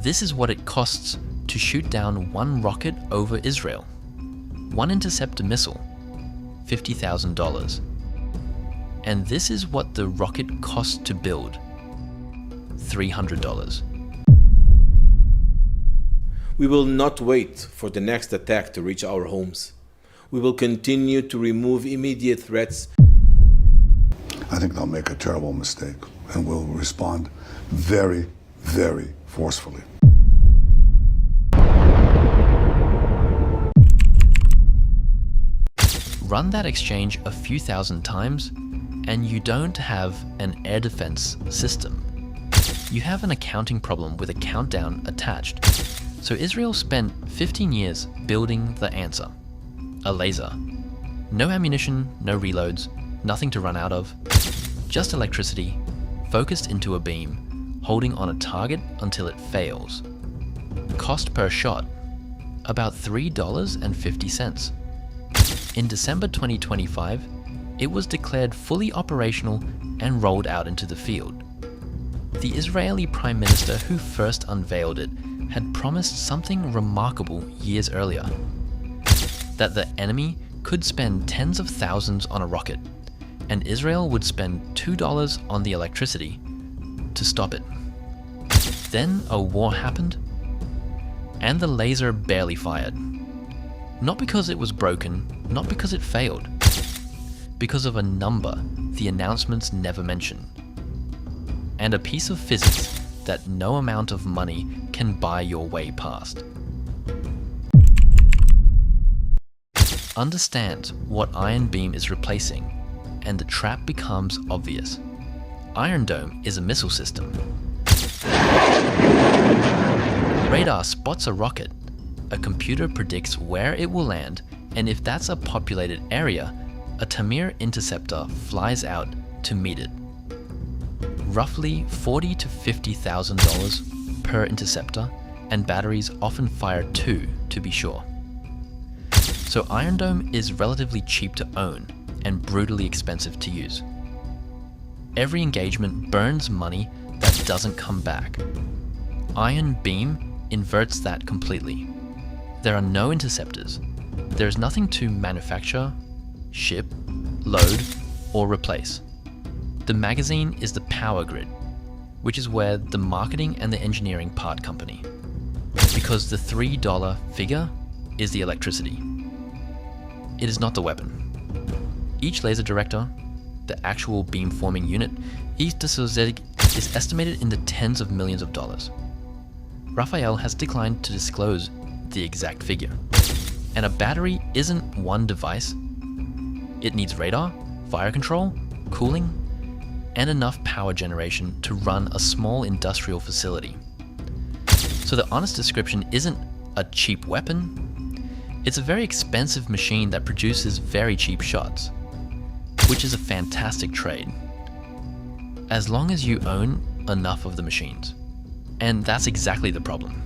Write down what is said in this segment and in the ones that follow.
This is what it costs to shoot down one rocket over Israel. One interceptor missile, $50,000. And this is what the rocket costs to build, $300. We will not wait for the next attack to reach our homes. We will continue to remove immediate threats. I think they'll make a terrible mistake and will respond very, very forcefully. Run that exchange a few thousand times, and you don't have an air defense system. You have an accounting problem with a countdown attached. So Israel spent 15 years building the answer, a laser. No ammunition, no reloads, nothing to run out of, just electricity focused into a beam, holding on a target until it fails. Cost per shot, about $3.50. In December 2025, it was declared fully operational and rolled out into the field. The Israeli Prime Minister who first unveiled it had promised something remarkable years earlier, that the enemy could spend tens of thousands on a rocket, and Israel would spend $2 on the electricity to stop it. Then a war happened, and the laser barely fired. Not because it was broken, not because it failed, because of a number the announcements never mention, and a piece of physics that no amount of money can buy your way past. Understand what Iron Beam is replacing, and the trap becomes obvious. Iron Dome is a missile system. Radar spots a rocket. A computer predicts where it will land, and if that's a populated area, a Tamir interceptor flies out to meet it. Roughly $40,000 to $50,000 per interceptor, and batteries often fire 2 to be sure. So Iron Dome is relatively cheap to own and brutally expensive to use. Every engagement burns money that doesn't come back. Iron Beam inverts that completely. There are no interceptors. There is nothing to manufacture, ship, load, or replace. The magazine is the power grid, which is where the marketing and the engineering part company. Because the $3 figure is the electricity. It is not the weapon. Each laser director, the actual beamforming unit, each is estimated in the tens of millions of dollars. Rafael has declined to disclose the exact figure. And a battery isn't one device. It needs radar, fire control, cooling, and enough power generation to run a small industrial facility. So the honest description isn't a cheap weapon. It's a very expensive machine that produces very cheap shots, which is a fantastic trade, as long as you own enough of the machines. And that's exactly the problem.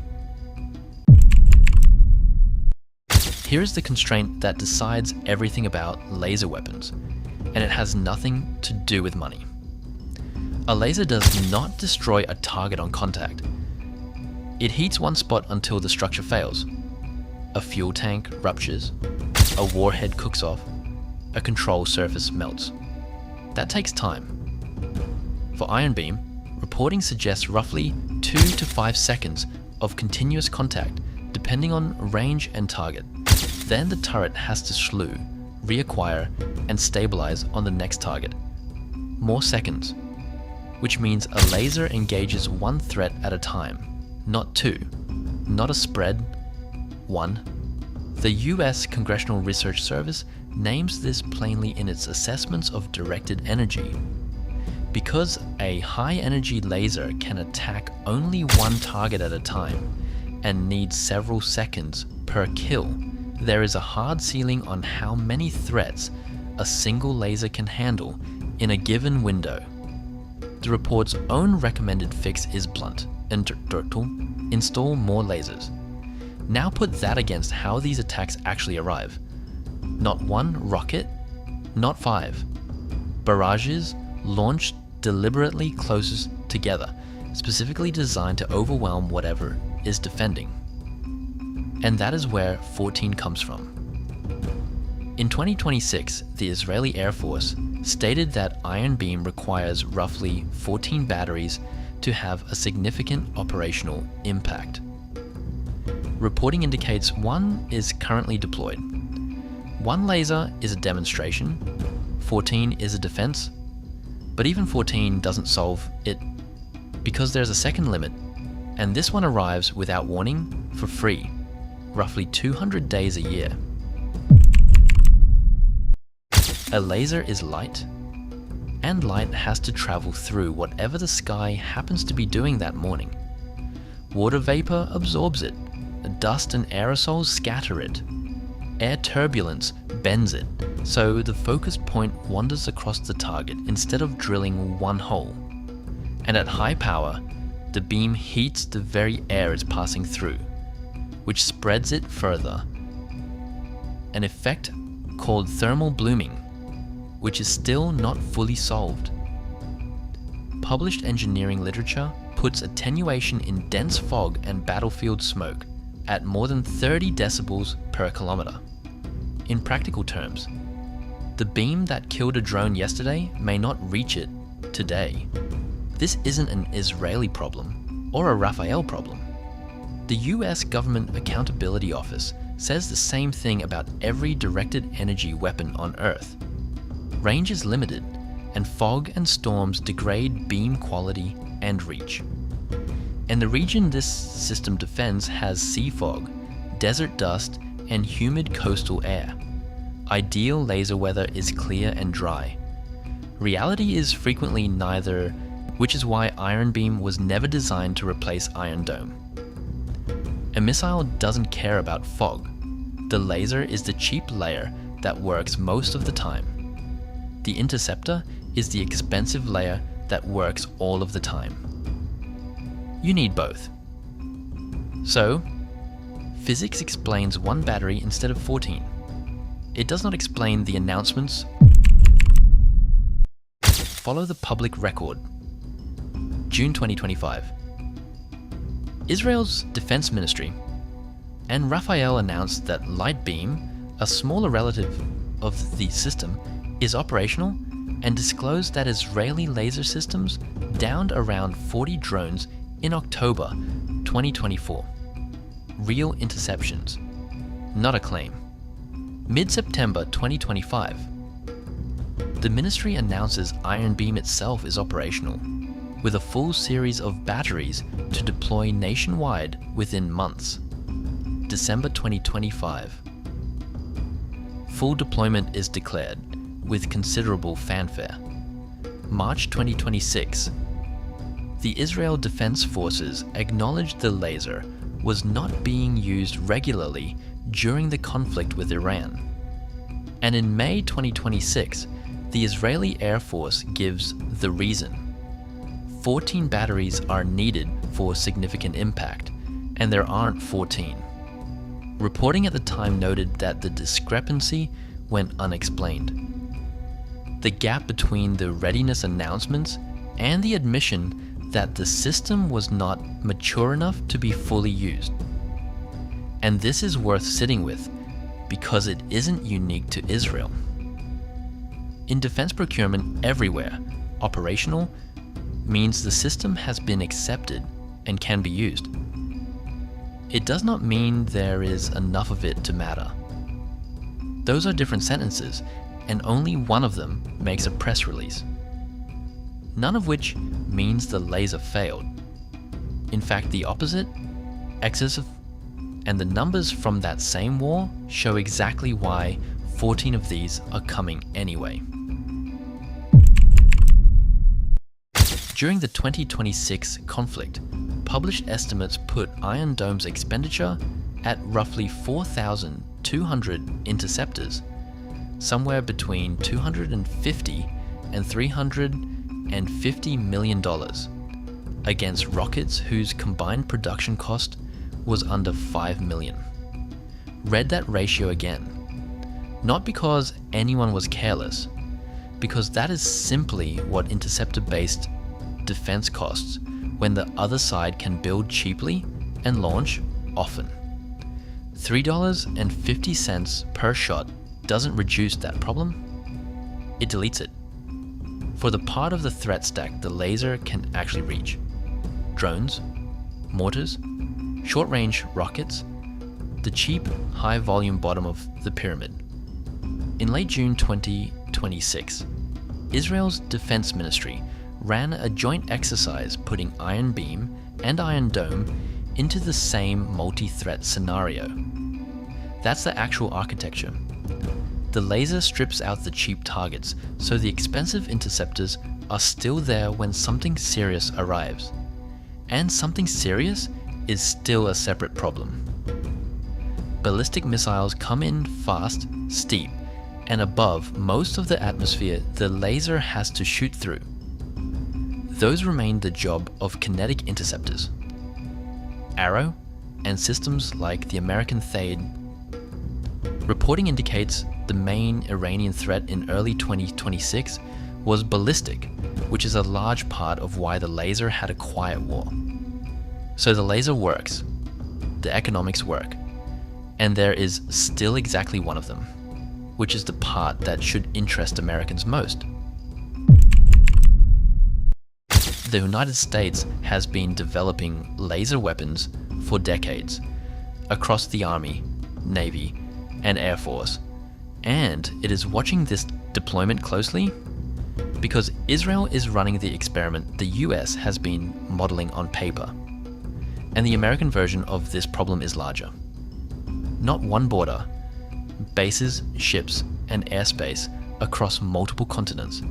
Here is the constraint that decides everything about laser weapons, and it has nothing to do with money. A laser does not destroy a target on contact. It heats one spot until the structure fails. A fuel tank ruptures, a warhead cooks off, a control surface melts. That takes time. For Iron Beam, reporting suggests roughly 2 to 5 seconds of continuous contact, depending on range and target. Then the turret has to slew, reacquire, and stabilize on the next target. More seconds, which means a laser engages one threat at a time, not two, not a spread, one. The US Congressional Research Service names this plainly in its assessments of directed energy. Because a high-energy laser can attack only one target at a time and needs several seconds per kill, there is a hard ceiling on how many threats a single laser can handle in a given window. The report's own recommended fix is blunt and install more lasers. Now put that against how these attacks actually arrive. Not one rocket, not 5. Barrages launched deliberately closest together, specifically designed to overwhelm whatever is defending. And that is where 14 comes from. In 2026, the Israeli Air Force stated that Iron Beam requires roughly 14 batteries to have a significant operational impact. Reporting indicates one is currently deployed. One laser is a demonstration, 14 is a defense, but even 14 doesn't solve it because there's a second limit, and this one arrives without warning for free, roughly 200 days a year. A laser is light, and light has to travel through whatever the sky happens to be doing that morning. Water vapor absorbs it, dust and aerosols scatter it, air turbulence bends it, so the focus point wanders across the target instead of drilling one hole. And at high power, the beam heats the very air it's passing through, which spreads it further. An effect called thermal blooming, which is still not fully solved. Published engineering literature puts attenuation in dense fog and battlefield smoke at more than 30 decibels per kilometer. In practical terms, the beam that killed a drone yesterday may not reach it today. This isn't an Israeli problem or a Rafael problem. The US Government Accountability Office says the same thing about every directed energy weapon on Earth. Range is limited, and fog and storms degrade beam quality and reach. And the region this system defends has sea fog, desert dust, and humid coastal air. Ideal laser weather is clear and dry. Reality is frequently neither, which is why Iron Beam was never designed to replace Iron Dome. A missile doesn't care about fog. The laser is the cheap layer that works most of the time. The interceptor is the expensive layer that works all of the time. You need both. So, physics explains one battery instead of 14. It does not explain the announcements. Follow the public record. June 2025. Israel's Defense Ministry and Rafael announced that Light Beam, a smaller relative of the system, is operational, and disclosed that Israeli laser systems downed around 40 drones in October 2024. Real interceptions, not a claim. Mid-September 2025, the ministry announces Iron Beam itself is operational, with a full series of batteries to deploy nationwide within months. December 2025. Full deployment is declared, with considerable fanfare. March 2026. The Israel Defense Forces acknowledged the laser was not being used regularly during the conflict with Iran. And in May 2026, the Israeli Air Force gives the reason. 14 batteries are needed for significant impact, and there aren't 14. Reporting at the time noted that the discrepancy went unexplained. The gap between the readiness announcements and the admission that the system was not mature enough to be fully used. And this is worth sitting with because it isn't unique to Israel. In defense procurement everywhere, operational means the system has been accepted and can be used. It does not mean there is enough of it to matter. Those are different sentences, and only one of them makes a press release. None of which means the laser failed. In fact, the opposite, excessive, and the numbers from that same war show exactly why 14 of these are coming anyway. During the 2026 conflict, published estimates put Iron Dome's expenditure at roughly 4,200 interceptors, somewhere between $250 and $350 million, against rockets whose combined production cost was under $5 million. Read that ratio again. Not because anyone was careless, because that is simply what interceptor-based defense costs when the other side can build cheaply and launch often. $3.50 per shot doesn't reduce that problem, it deletes it. For the part of the threat stack the laser can actually reach: drones, mortars, short-range rockets, the cheap, high-volume bottom of the pyramid. In late June 2026, Israel's Defense Ministry ran a joint exercise putting Iron Beam and Iron Dome into the same multi-threat scenario. That's the actual architecture. The laser strips out the cheap targets, so the expensive interceptors are still there when something serious arrives. And something serious is still a separate problem. Ballistic missiles come in fast, steep, and above most of the atmosphere the laser has to shoot through. Those remain the job of kinetic interceptors. Arrow, and systems like the American THAAD. Reporting indicates the main Iranian threat in early 2026 was ballistic, which is a large part of why the laser had a quiet war. So the laser works, the economics work, and there is still exactly one of them, which is the part that should interest Americans most. The United States has been developing laser weapons for decades across the Army, Navy, and Air Force, and it is watching this deployment closely because Israel is running the experiment the US has been modeling on paper, and the American version of this problem is larger. Not one border, bases, ships, and airspace across multiple continents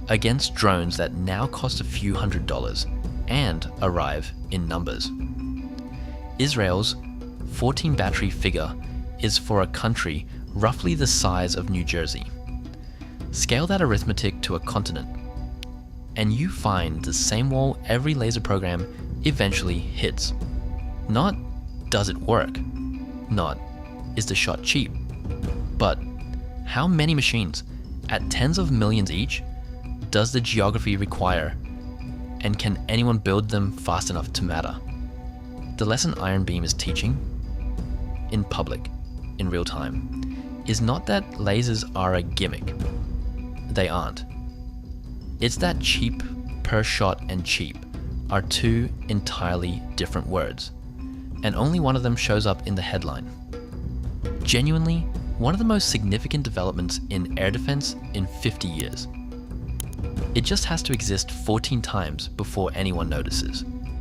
against drones that now cost a few $100s and arrive in numbers. Israel's 14 battery figure is for a country roughly the size of New Jersey. Scale that arithmetic to a continent, and you find the same wall every laser program eventually hits. Not does it work, not is the shot cheap, but how many machines, at tens of millions each, does the geography require, and can anyone build them fast enough to matter? The lesson Iron Beam is teaching, in public, in real time, is not that lasers are a gimmick. They aren't. It's that cheap per shot and cheap are two entirely different words, and only one of them shows up in the headline. Genuinely, one of the most significant developments in air defense in 50 years. It just has to exist 14 times before anyone notices.